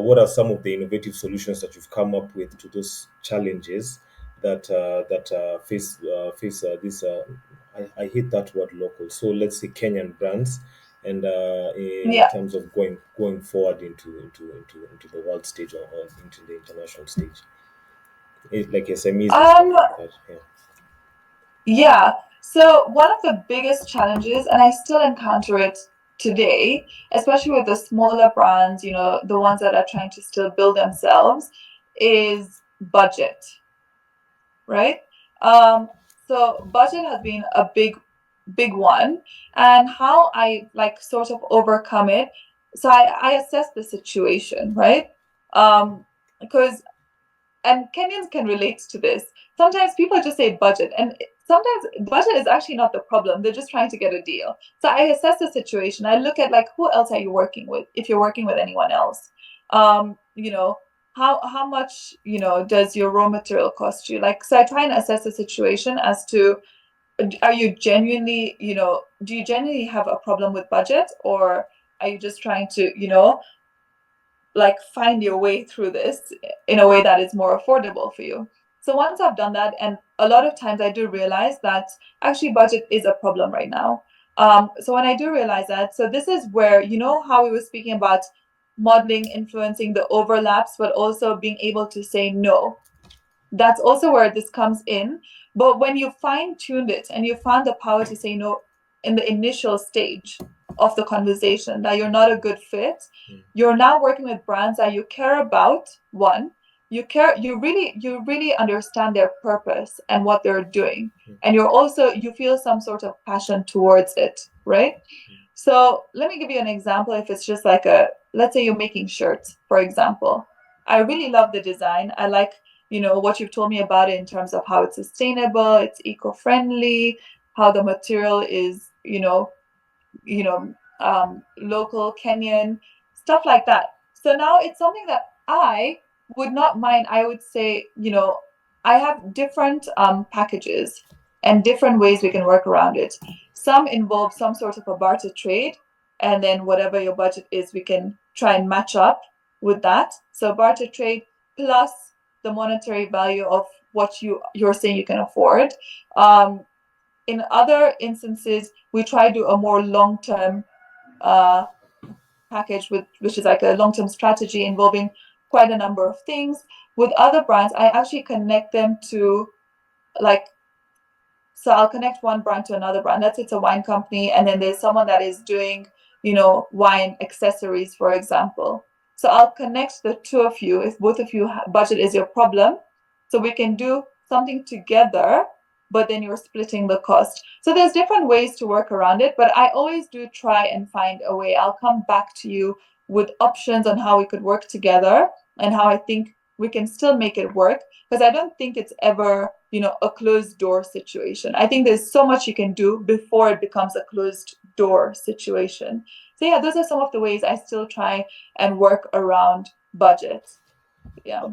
what are some of the innovative solutions that you've come up with to those challenges that face this? I hate that word local. So let's say Kenyan brands, and in Yeah. terms of going forward into the world stage, or into the international stage, like SMEs and stuff Um, like that. Yeah. yeah. So one of the biggest challenges, and I still encounter it today, especially with the smaller brands, the ones that are trying to still build themselves, is budget, right? Um, so budget has been a big one, and how I like sort of overcome it. So I assess the situation, right? Because and Kenyans can relate to this. Sometimes people just say budget, and sometimes budget is actually not the problem. They're just trying to get a deal. So I assess the situation. I look at like who else are you working with, if you're working with anyone else. Um, you know, how much, does your raw material cost you? Like, so I try and assess the situation as to are you genuinely, do you genuinely have a problem with budget, or are you just trying to, like find your way through this in a way that is more affordable for you. So once I've done that, and a lot of times I do realize that actually budget is a problem right now. So when I do realize that, so this is where, how we were speaking about modeling influencing the overlaps, but also being able to say no. That's also where this comes in. But when you fine tuned it and you found the power to say no in the initial stage of the conversation, that you're not a good fit, Mm. you're now working with brands that you care about. One, you really understand their purpose and what they're doing. Mm. And you feel some sort of passion towards it, right? So let me give you an example. If it's just like let's say you're making shirts, for example. I really love the design. I like, what you've told me about it in terms of how it's sustainable, it's eco-friendly, how the material is, local Kenyan, stuff like that. So now it's something that I would not mind. I would say, I have different packages and different ways we can work around it. Some involve some sort of a barter trade, and then whatever your budget is, we can try and match up with that. So barter trade plus the monetary value of what you're saying you can afford. Um, in other instances, we try to do a more long-term uh, package which is like a long-term strategy involving quite a number of things. With other brands, I actually connect them to like so I'll connect one brand to another brand. Let's say it's a wine company, and then there's someone that is doing, wine accessories, for example. So I'll connect the two of you if both of you budget is your problem. So we can do something together, but then you're splitting the cost. So there's different ways to work around it, but I always do try and find a way. I'll come back to you with options on how we could work together and how I think we can still make it work, because I don't think it's ever, a closed door situation. I think there's so much you can do before it becomes a closed door situation. So yeah, those are some of the ways I still try and work around budget. Yeah.